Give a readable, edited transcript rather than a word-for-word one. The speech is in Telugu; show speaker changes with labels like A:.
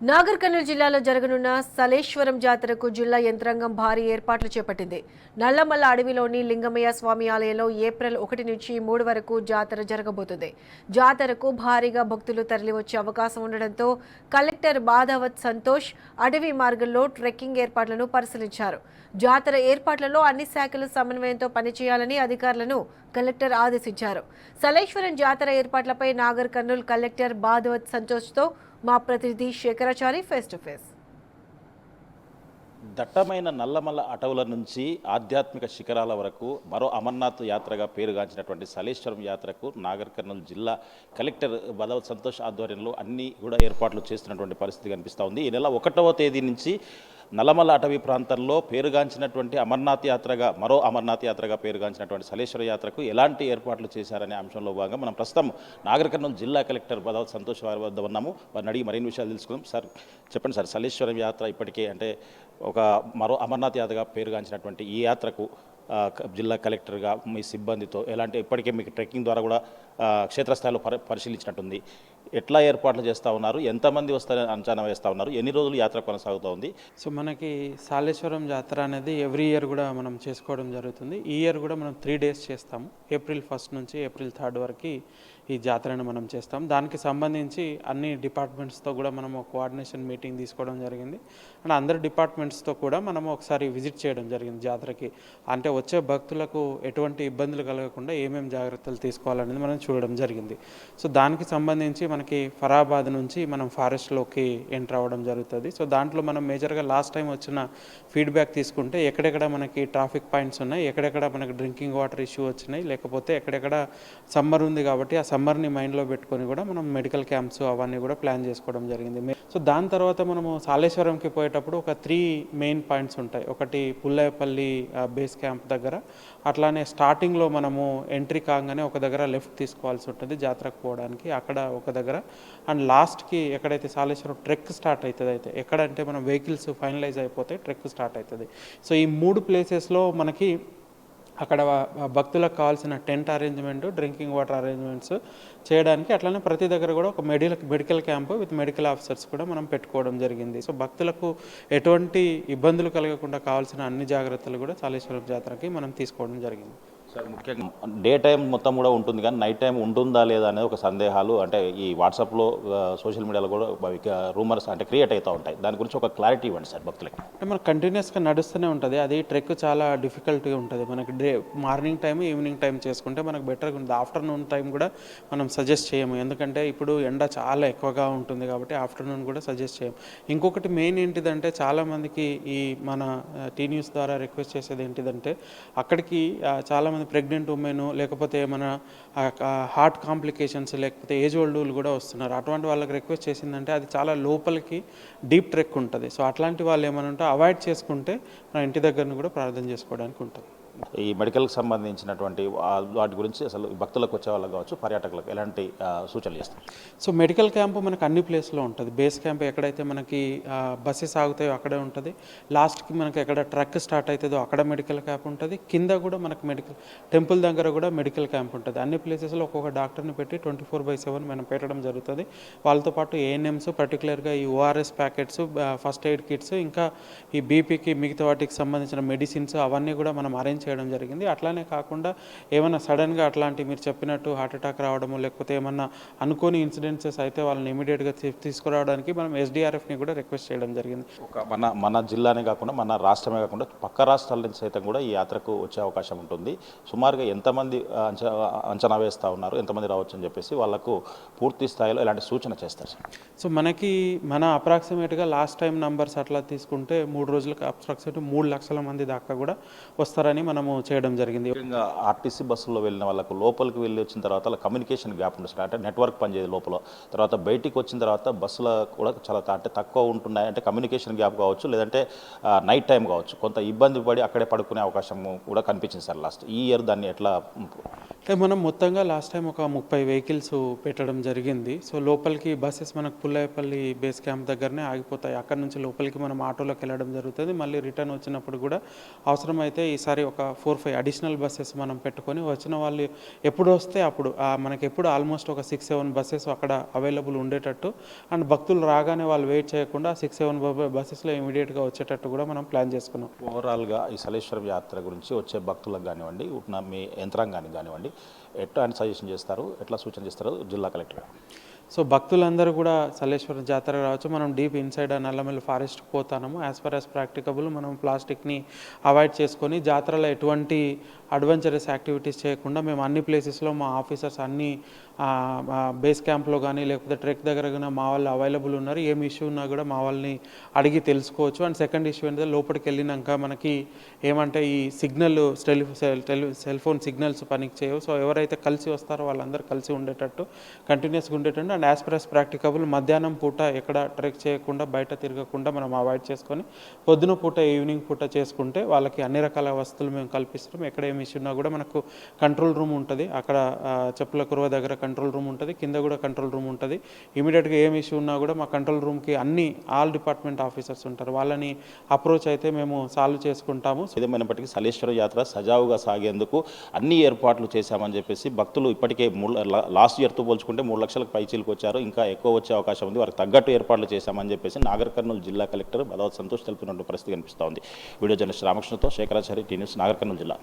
A: నాగర్ కర్నూలు జిల్లాలో జరగనున్న సలేశ్వరం జాతరకు జిల్లా యంత్రాంగం భారీ ఏర్పాట్లు చేపట్టింది. నల్లమల్ల అడవిలోని లింగమయ్య స్వామి ఆలయంలో ఏప్రిల్ 1 నుంచి 3 వరకు జాతర జరగబోతుంది. జాతరకు భారీగా భక్తులు తరలివచ్చే అవకాశం ఉండడంతో కలెక్టర్ బాధావత్ సంతోష్ అడవి మార్గంలో ట్రెక్కింగ్ ఏర్పాట్లను పరిశీలించారు. జాతర ఏర్పాట్లలో అన్ని శాఖలు సమన్వయంతో పనిచేయాలని అధికారులను కలెక్టర్ ఆదేశించారు. సలేశ్వరం జాతర ఏర్పాట్లపై నాగర్ కర్నూలు కలెక్టర్ బాధావత్ సంతోష్తో మా ప్రతినిధి శేఖరాచారి ఫేస్ టు ఫేస్.
B: దట్టమైన నల్లమల్ల అటవుల నుంచి ఆధ్యాత్మిక శిఖరాల వరకు మరో అమర్నాథ్ యాత్రగా పేరుగాంచినటువంటి సలేశ్వరం యాత్రకు నాగర్ కర్నూలు జిల్లా కలెక్టర్ బాధావత్ సంతోష్ ఆధ్వర్యంలో అన్ని కూడా ఏర్పాట్లు చేస్తున్నటువంటి పరిస్థితి కనిపిస్తూ ఉంది. ఈ నెల 1వ తేదీ నుంచి నల్లమల్ల అటవీ ప్రాంతంలో పేరుగాంచినటువంటి మరో అమర్నాథ్ యాత్రగా పేరుగాంచినటువంటి సలేశ్వర యాత్రకు ఎలాంటి ఏర్పాట్లు చేశారనే అంశంలో భాగంగా మనం ప్రస్తుతం నాగర్ కర్నూలు జిల్లా కలెక్టర్ బాధావత్ సంతోష్ వారి వద్ద ఉన్నాము. వారిని అడిగి మరిన్ని విషయాలు తెలుసుకుందాం. సార్ చెప్పండి సార్, సలేశ్వరం యాత్ర ఇప్పటికే అంటే మరో అమర్నాథ్ యాత్రగా పేరుగాంచినటువంటి ఈ యాత్రకు జిల్లా కలెక్టర్గా మీ సిబ్బందితో ఇప్పటికే మీకు ట్రెక్కింగ్ ద్వారా కూడా క్షేత్రస్థాయిలో పరిశీలించినట్టుంది. ఎట్లా ఏర్పాట్లు చేస్తూ ఉన్నారు, ఎంతమంది వస్తారని అంచనా వేస్తూ ఉన్నారు, ఎన్ని రోజులు యాత్ర కొనసాగుతూ ఉంది?
C: సో మనకి సాలేశ్వరం జాతర అనేది ఎవ్రీ ఇయర్ కూడా మనం చేసుకోవడం జరుగుతుంది. ఈ ఇయర్ కూడా మనం 3 days చేస్తాము. ఏప్రిల్ 1 నుంచి ఏప్రిల్ 3 వరకు ఈ జాతరను మనం చేస్తాం. దానికి సంబంధించి అన్ని డిపార్ట్మెంట్స్తో కూడా మనము కోఆర్డినేషన్ మీటింగ్ తీసుకోవడం జరిగింది. అండ్ అందరి డిపార్ట్మెంట్స్తో కూడా మనము ఒకసారి విజిట్ చేయడం జరిగింది జాతరకి. అంటే వచ్చే భక్తులకు ఎటువంటి ఇబ్బందులు కలగకుండా ఏమేమి జాగ్రత్తలు తీసుకోవాలనేది మనం చూడడం జరిగింది. సో దానికి సంబంధించి మనకి ఫరాబాద్ నుంచి మనం ఫారెస్ట్లోకి ఎంటర్ అవ్వడం జరుగుతుంది. సో దాంట్లో మనం మేజర్గా లాస్ట్ టైం వచ్చిన ఫీడ్బ్యాక్ తీసుకుంటే ఎక్కడెక్కడ మనకి ట్రాఫిక్ పాయింట్స్ ఉన్నాయి, ఎక్కడెక్కడ మనకి డ్రింకింగ్ వాటర్ ఇష్యూ వచ్చినాయి, లేకపోతే ఎక్కడెక్కడ సమ్మర్ ఉంది కాబట్టి ఆ సమ్మర్ని మైండ్లో పెట్టుకొని కూడా మనం మెడికల్ క్యాంప్స్ అవన్నీ కూడా ప్లాన్ చేసుకోవడం జరిగింది. సో దాని తర్వాత మనము సాలేశ్వరంకి పోయేటప్పుడు ఒక 3 మెయిన్ పాయింట్స్ ఉంటాయి. ఒకటి పుల్లాయపల్లి బేస్ క్యాంప్ దగ్గర, అట్లానే స్టార్టింగ్లో మనము ఎంట్రీ కాగానే ఒక దగ్గర లెఫ్ట్ తీసుకోవాల్సి ఉంటుంది జాతరకు పోవడానికి, అక్కడ ఒక దగ్గర. అండ్ లాస్ట్కి ఎక్కడైతే సాలేశ్వరం ట్రెక్ స్టార్ట్ అవుతుంది, అయితే ఎక్కడంటే మనం వెహికల్స్ ఫైనలైజ్ అయిపోతే ట్రెక్ స్టార్ట్ అవుతుంది. సో ఈ 3 ప్లేసెస్లో మనకి అక్కడ భక్తులకు కావాల్సిన tent arrangement, drinking water arrangements చేయడానికి, అట్లనే ప్రతి దగ్గర కూడా ఒక medical camp with medical officers కూడా మనం పెట్టుకోవడం జరిగింది. సో భక్తులకు ఎటువంటి ఇబ్బందులు కలగకుండా కావాల్సిన అన్ని జాగ్రత్తలు కూడా సాలేశ్వరం జాతరకి మనం తీసుకోవడం జరిగింది.
B: సార్, ముఖ్యంగా డే టైం మొత్తం కూడా ఉంటుంది కానీ నైట్ టైం ఉంటుందా లేదా అనేది ఒక సందేహాలు అంటే ఈ వాట్సాప్లో సోషల్ మీడియాలో కూడా రూమర్స్ అంటే క్రియేట్ అవుతూ ఉంటాయి. దాని గురించి ఒక క్లారిటీ ఇవ్వండి సార్ భక్తులకి.
C: అంటే మనకు కంటిన్యూస్గా నడుస్తూనే ఉంటుంది. అది ట్రెక్ చాలా డిఫికల్ట్గా ఉంటుంది. మనకి మార్నింగ్ టైం ఈవినింగ్ టైం చేసుకుంటే మనకు బెటర్గా ఉంటుంది. ఆఫ్టర్నూన్ టైం కూడా మనం సజెస్ట్ చేయము, ఎందుకంటే ఇప్పుడు ఎండ చాలా ఎక్కువగా ఉంటుంది కాబట్టి ఆఫ్టర్నూన్ కూడా సజెస్ట్ చేయము. ఇంకొకటి మెయిన్ ఏంటిదంటే చాలామందికి ఈ మన టీ న్యూస్ ద్వారా రిక్వెస్ట్ చేసేది ఏంటిదంటే అక్కడికి చాలామంది ప్రెగ్నెంట్ ఉమెన్, లేకపోతే ఏమైనా హార్ట్ కాంప్లికేషన్స్, లేకపోతే ఏజ్ ఓల్డ్ కూడా వస్తున్నారు. అటువంటి వాళ్ళకి రిక్వెస్ట్ చేసిందంటే అది చాలా లోపలికి డీప్ ట్రెక్ ఉంటుంది. సో అట్లాంటి వాళ్ళు ఏమైనా ఉంటే అవాయిడ్ చేసుకుంటే మన ఇంటి దగ్గరను కూడా ప్రార్థన చేసుకోవడానికి ఉంటుంది.
B: ఈ మెడికల్కి సంబంధించినటువంటి వాటి గురించి అసలు భక్తులకు వచ్చే వాళ్ళకి కావచ్చు, పర్యాటకులకు ఎలాంటి సూచనలు చేస్తారు?
C: సో మెడికల్ క్యాంపు మనకు అన్ని ప్లేస్లో ఉంటుంది. బేస్ క్యాంప్ ఎక్కడైతే మనకి బస్సెస్ ఆగుతాయో అక్కడే ఉంటుంది. లాస్ట్కి మనకి ఎక్కడ ట్రక్ స్టార్ట్ అవుతుందో అక్కడ మెడికల్ క్యాంప్ ఉంటుంది. కింద కూడా మనకు టెంపుల్ దగ్గర కూడా మెడికల్ క్యాంప్ ఉంటుంది. అన్ని ప్లేసెస్లో ఒక్కొక్క డాక్టర్ని పెట్టి 24/7 మనం పెట్టడం జరుగుతుంది. వాళ్ళతో పాటు ఏఎన్ఎంస్, పర్టికులర్గా ఈ ORS packets, first aid kits, ఇంకా ఈ బీపీకి మిగతా వాటికి సంబంధించిన మెడిసిన్స్ అవన్నీ కూడా మనం అరేంజ్ చేయడం జరిగింది. అట్లానే కాకుండా ఏమైనా సడన్గా అట్లాంటి మీరు చెప్పినట్టు హార్ట్ అటాక్ రావడము, లేకపోతే ఏమన్నా అనుకోని ఇన్సిడెంట్సెస్ అయితే వాళ్ళని ఇమీడియట్గా తీసుకురావడానికి మనం ఎస్డిఆర్ఎఫ్ని కూడా రిక్వెస్ట్ చేయడం జరిగింది.
B: మన జిల్లానే కాకుండా మన రాష్ట్రమే కాకుండా పక్క రాష్ట్రాల నుంచి సైతం కూడా ఈ యాత్రకు వచ్చే అవకాశం ఉంటుంది. సుమారుగా ఎంతమంది అంచనా వేస్తూ ఉన్నారు, ఎంతమంది రావచ్చు అని చెప్పేసి వాళ్ళకు పూర్తి స్థాయిలో ఎలాంటి సూచన చేస్తారు?
C: సో మన అప్రాక్సిమేట్గా లాస్ట్ టైం నంబర్స్ అట్లా తీసుకుంటే 3 రోజులకు అప్రాక్సిమేట్ 3 లక్షల మంది దాకా కూడా వస్తారని మనము చేయడం జరిగింది.
B: ముఖ్యంగా ఆర్టీసీ బస్సులో వెళ్ళిన వాళ్ళకు లోపలికి వెళ్ళి వచ్చిన తర్వాత కమ్యూనికేషన్ గ్యాప్ ఉంటుంది, అంటే నెట్వర్క్ పనిచేయదు లోపల. తర్వాత బయటికి వచ్చిన తర్వాత బస్సులో కూడా చాలా అంటే తక్కువ ఉంటున్నాయి, అంటే కమ్యూనికేషన్ గ్యాప్ కావచ్చు, లేదంటే నైట్ టైం కావచ్చు, కొంత ఇబ్బంది పడి అక్కడే పడుకునే అవకాశం కూడా కనిపించింది సార్ లాస్ట్ ఈ ఇయర్. దాన్ని ఎట్లా
C: అంటే మనం మొత్తంగా లాస్ట్ టైం ఒక 30 వెహికల్స్ పెట్టడం జరిగింది. సో లోపలికి బస్సెస్ మనకు పుల్లాయపల్లి బేస్ క్యాంప్ దగ్గరనే ఆగిపోతాయి. అక్కడ నుంచి లోపలికి మనం ఆటోలోకి వెళ్ళడం జరుగుతుంది. మళ్ళీ రిటర్న్ వచ్చినప్పుడు కూడా అవసరమైతే ఈసారి ఒక 4-5 అడిషనల్ బస్సెస్ మనం పెట్టుకొని వచ్చిన వాళ్ళు ఎప్పుడు వస్తే అప్పుడు మనకి ఎప్పుడు ఆల్మోస్ట్ ఒక 6-7 బస్సెస్ అక్కడ అవైలబుల్ ఉండేటట్టు అండ్ భక్తులు రాగానే వాళ్ళు వెయిట్ చేయకుండా 6-7 బస్సెస్లో ఇమీడియట్గా వచ్చేటట్టు కూడా మనం ప్లాన్ చేసుకున్నాం.
B: ఓవరాల్గా ఈ సలేశ్వరం యాత్ర గురించి వచ్చే భక్తులకు కానివ్వండి, ఉన్న మీ యంత్రాంగానికి కానివ్వండి, ఎట్లాంటి సజెషన్ చేస్తారు, ఎట్లా సూచన చేస్తారు జిల్లా కలెక్టర్?
C: సో భక్తులందరూ కూడా సలేశ్వరం జాతర రావచ్చు. మనం డీప్ ఇన్సైడ్ నల్లమల్లి ఫారెస్ట్కి పోతాము. యాజ్ ఫర్ యాజ్ ప్రాక్టికబుల్ మనం ప్లాస్టిక్ని అవాయిడ్ చేసుకొని జాతరలో ఎటువంటి అడ్వెంచరస్ యాక్టివిటీస్ చేయకుండా మేము అన్ని ప్లేసెస్లో మా ఆఫీసర్స్ అన్ని బేస్ క్యాంప్లో కానీ లేకపోతే ట్రెక్ దగ్గర కానీ మా వాళ్ళు అవైలబుల్ ఉన్నారు. ఏమి ఇష్యూ ఉన్నా కూడా మా వాళ్ళని అడిగి తెలుసుకోవచ్చు. అండ్ సెకండ్ ఇష్యూ ఏంటంటే లోపలికి వెళ్ళినాక మనకి ఏమంటే ఈ సిగ్నల్ సెల్ ఫోన్ సిగ్నల్స్ పనికి చేయవు. సో ఎవరైతే కలిసి వస్తారో వాళ్ళందరూ కలిసి ఉండేటట్టు కంటిన్యూస్గా ఉండేటట్టు and as per as practicable మధ్యాహ్నం పూట ఎక్కడ ట్రెక్ చేయకుండా బయట తిరగకుండా మనం అవాయిడ్ చేసుకొని పొద్దున పూట ఈవినింగ్ పూట చేసుకుంటే వాళ్ళకి అన్ని రకాల వస్తువులు మేము కల్పిస్తాం. ఎక్కడ ఏమి ఇష్యూ ఉన్నా కూడా మనకు కంట్రోల్ రూమ్ ఉంటుంది. అక్కడ చెప్పుల కురువ దగ్గర కంట్రోల్ రూమ్ ఉంటుంది, కింద కూడా కంట్రోల్ రూమ్ ఉంటుంది. ఇమీడియట్గా ఏమి ఇష్యూ ఉన్నా కూడా మా కంట్రోల్ రూమ్కి ఆల్ డిపార్ట్మెంట్ ఆఫీసర్స్ ఉంటారు. వాళ్ళని అప్రోచ్ అయితే మేము సాల్వ్ చేసుకుంటాము.
B: ఏదేమైనప్పటికీ సలేశ్వర యాత్ర సజావుగా సాగేందుకు అన్ని ఏర్పాట్లు చేశామని చెప్పేసి భక్తులు ఇప్పటికే లాస్ట్ ఇయర్తో పోల్చుకుంటే 3 లక్షలకు పైచీలకు వచ్చారు. ఇంకా ఎక్కువ వచ్చే అవకాశం ఉంది. వారికి తగ్గట్టు ఏర్పాట్లు చేశామని చెప్పేసి నాగర్ కర్నూలు జిల్లా కలెక్టర్ బదావత్ సంతోష్ తెలుపుతున్నట్టు పరిస్థితి కనిపిస్తోంది. వీడియో జర్నలిస్ట్ రామకృష్ణతో శేఖరాచారి, టీ న్యూస్, నాగర్ కర్నూలు జిల్లా.